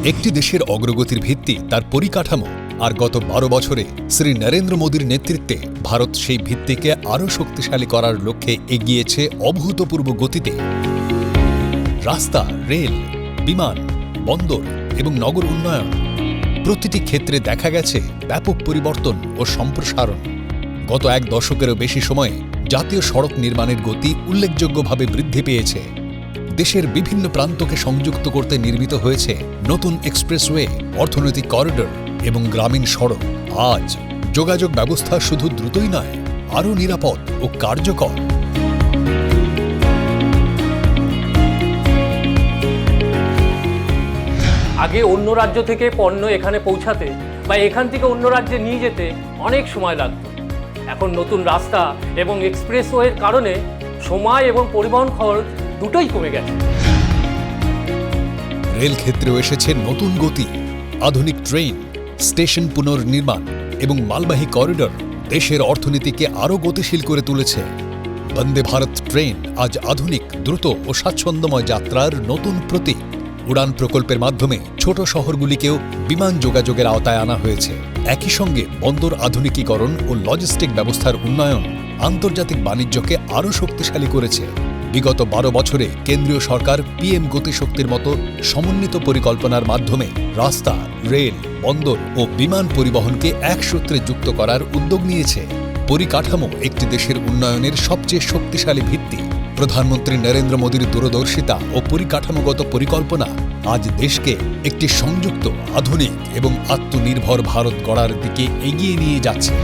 একটি দেশের অগ্রগতির ভিত্তি তার পরিকাঠামো, আর গত ১২ বছরে শ্রী নরেন্দ্র মোদীর নেতৃত্বে ভারত সেই ভিত্তিকে আরও শক্তিশালী করার লক্ষ্যে এগিয়েছে অভূতপূর্ব গতিতে। রাস্তা, রেল, বিমান, বন্দর এবং নগর উন্নয়ন প্রতিটি ক্ষেত্রে দেখা গেছে ব্যাপক পরিবর্তন ও সম্প্রসারণ। গত এক দশকেরও বেশি সময়ে জাতীয় সড়ক নির্মাণের গতি উল্লেখযোগ্যভাবে বৃদ্ধি পেয়েছে। দেশের বিভিন্ন প্রান্তকে সংযুক্ত করতে নির্মিত হয়েছে নতুন এক্সপ্রেসওয়ে, অর্থনৈতিক করিডোর এবং গ্রামীণ সড়ক। আজ যোগাযোগ ব্যবস্থা শুধু দ্রুতই নয়, আরও নিরাপদ ও কার্যকর। আগে অন্য রাজ্য থেকে পণ্য এখানে পৌঁছাতে বা এখান থেকে অন্য রাজ্যে নিয়ে যেতে অনেক সময় লাগত। এখন নতুন রাস্তা এবং এক্সপ্রেসওয়ের কারণে সময় এবং পরিবহন খরচ দুটোই কমে গেছে। রেল ক্ষেত্রেও এসেছে নতুন গতি। আধুনিক ট্রেন, স্টেশন পুনর্নির্মাণ এবং মালবাহী করিডোর দেশের অর্থনীতিকে আরও গতিশীল করে তুলেছে। বন্দে ভারত ট্রেন আজ আধুনিক, দ্রুত ও স্বাচ্ছন্দ্যময় যাত্রার নতুন প্রতীক। উড়ান প্রকল্পের মাধ্যমে ছোট শহরগুলিকেও বিমান যোগাযোগের আওতায় আনা হয়েছে। একই সঙ্গে বন্দর আধুনিকীকরণ ও লজিস্টিক ব্যবস্থার উন্নয়ন আন্তর্জাতিক বাণিজ্যকে আরও শক্তিশালী করেছে। বিগত ১২ বছরে কেন্দ্রীয় সরকার পিএম গতিশক্তির মতো সমন্বিত পরিকল্পনার মাধ্যমে রাস্তা, রেল, বন্দর ও বিমান পরিবহনকে এক সূত্রে যুক্ত করার উদ্যোগ নিয়েছে। পরিকাঠামো একটি দেশের উন্নয়নের সবচেয়ে শক্তিশালী ভিত্তি। প্রধানমন্ত্রী নরেন্দ্র মোদীর দূরদর্শিতা ও পরিকাঠামোগত পরিকল্পনা আজ দেশকে একটি সংযুক্ত, আধুনিক এবং আত্মনির্ভর ভারত গড়ার দিকে এগিয়ে নিয়ে যাচ্ছে।